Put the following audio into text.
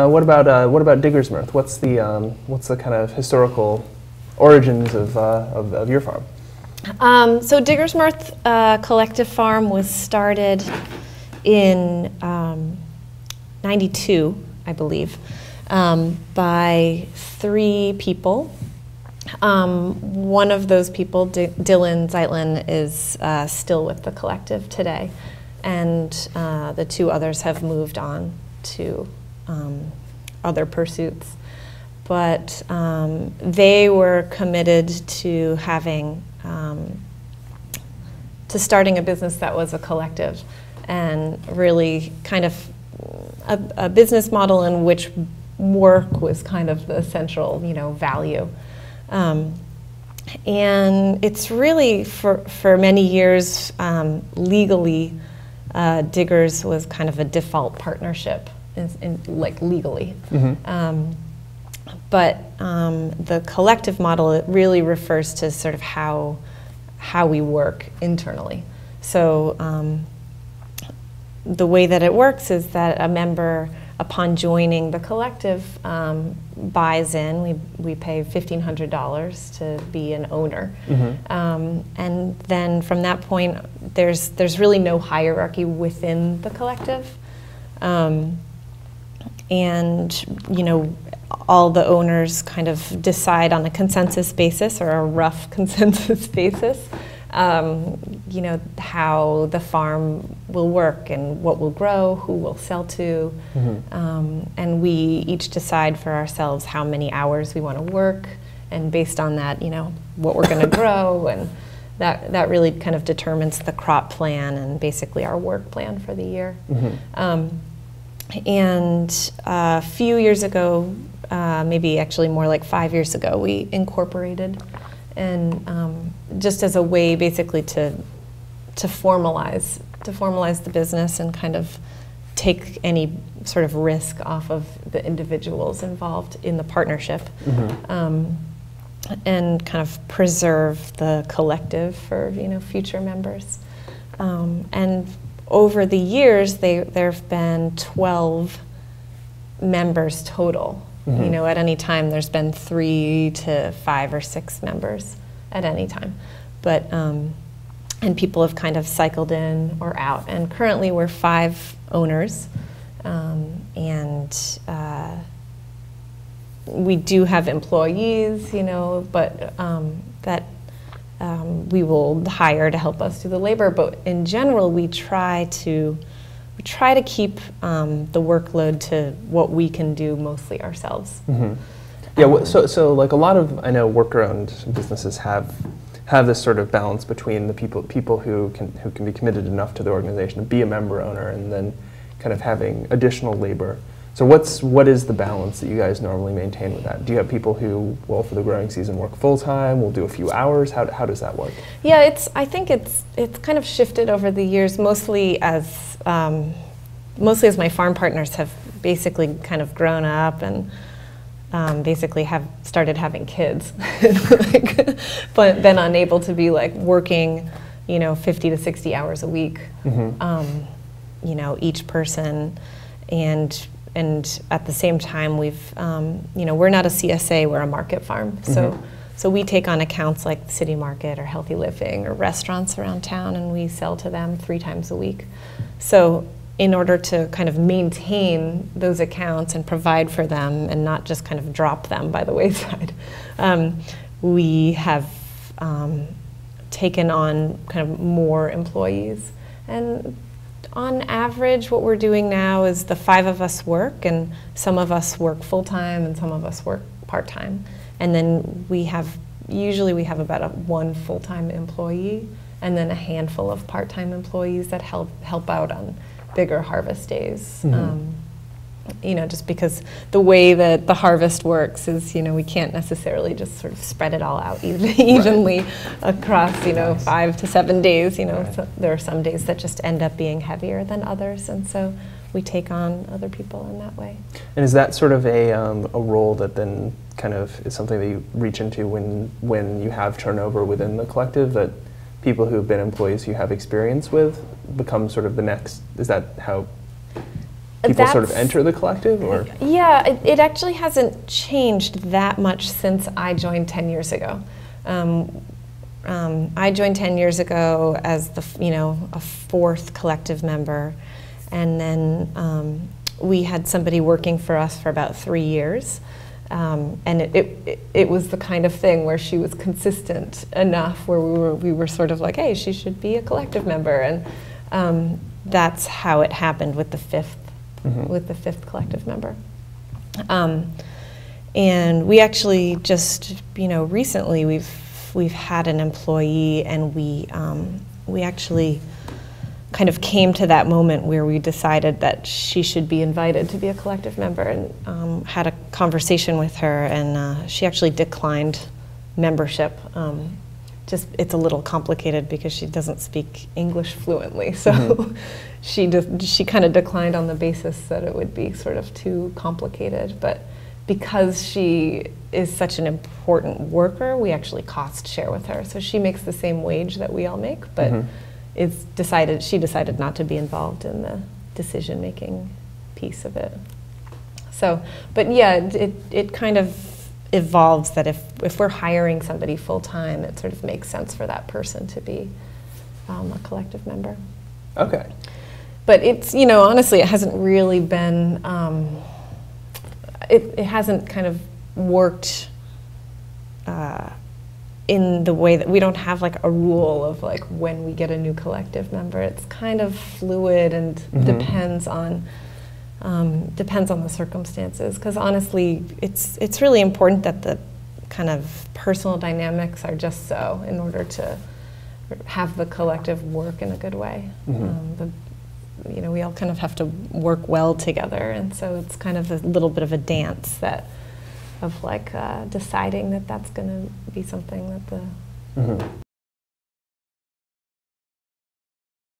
What about Diggers Mirth? What's the kind of historical origins of your farm? So Diggers Mirth Collective Farm was started in '92, I believe, by 3 people. One of those people, Dylan Zeitlin, is still with the collective today, and the 2 others have moved on to other pursuits. But they were committed to starting a business that was a collective, and really kind of a business model in which work was kind of the central, value. And it's really, for many years, legally, Diggers was kind of a default partnership, like legally. Mm-hmm. But the collective model, it really refers to sort of how we work internally. So the way that it works is that a member, upon joining the collective, buys in. We pay $1,500 to be an owner. Mm-hmm. And then from that point, there's really no hierarchy within the collective. And all the owners kind of decide on a consensus basis, or a rough consensus basis, how the farm will work and what will grow, who will sell to. Mm-hmm. And we each decide for ourselves how many hours we want to work, and based on that, what we're going to grow, and that really kind of determines the crop plan and basically our work plan for the year. Mm-hmm. And a few years ago, maybe actually more like 5 years ago, we incorporated, and just as a way basically to formalize the business and kind of take any sort of risk off of the individuals involved in the partnership. Mm-hmm. And kind of preserve the collective for future members. And over the years, there have been 12 members total. Mm-hmm. At any time, there's been 3 to 5 or 6 members at any time. But and people have kind of cycled in or out. And currently, we're 5 owners, and we do have employees, but that we will hire to help us do the labor. But in general, we try to keep the workload to what we can do mostly ourselves. Mm-hmm. Yeah. So like a lot of, I know, worker-owned businesses have this sort of balance between the people who can be committed enough to the organization to be a member owner, and then kind of having additional labor. So what is the balance that you guys normally maintain with that? Do you have people who, for the growing season, work full-time, will do a few hours? How does that work? Yeah, I think it's kind of shifted over the years, mostly as my farm partners have basically kind of grown up and basically have started having kids, but been unable to be working, 50 to 60 hours a week, Mm-hmm. Each person, and at the same time, we've, we're not a CSA, we're a market farm. Mm-hmm. So we take on accounts like the City Market or Healthy Living or restaurants around town, and we sell to them 3 times a week. So in order to kind of maintain those accounts and provide for them and not just kind of drop them by the wayside, we have taken on kind of more employees. And on average, what we're doing now is the 5 of us work, and some of us work full-time and some of us work part-time. And then usually we have about 1 full-time employee and then a handful of part-time employees that help out on bigger harvest days. Mm-hmm. Just because the way that the harvest works is, we can't necessarily just sort of spread it all out evenly across, 5 to 7 days. Right. So there are some days that just end up being heavier than others, and so we take on other people in that way. And is that sort of a role that then kind of is something that you reach into when you have turnover within the collective, that people who have been employees you have experience with become sort of the next? Is that how people sort of enter the collective, or? Yeah, it actually hasn't changed that much since I joined 10 years ago. I joined 10 years ago as a fourth collective member, and then we had somebody working for us for about 3 years. And it was the kind of thing where she was consistent enough where we were sort of like, hey, she should be a collective member, and that's how it happened with the fifth collective member. And we actually just recently we've had an employee, and we actually kind of came to that moment where we decided that she should be invited to be a collective member, and had a conversation with her, and she actually declined membership. It's a little complicated because she doesn't speak English fluently, so she kind of declined on the basis that it would be sort of too complicated. But because she is such an important worker, we actually cost share with her. So she makes the same wage that we all make, but she decided not to be involved in the decision-making piece of it. So, but yeah, it kind of evolves that if we're hiring somebody full-time, it sort of makes sense for that person to be a collective member. Okay. But it's, honestly, it hasn't really been, it hasn't kind of worked in the way that we don't have like a rule of like when we get a new collective member. It's kind of fluid and depends on the circumstances. Because honestly, it's really important that the kind of personal dynamics are just so in order to have the collective work in a good way. We all kind of have to work well together, and so it's kind of a little bit of a dance of like deciding that that's going to be something that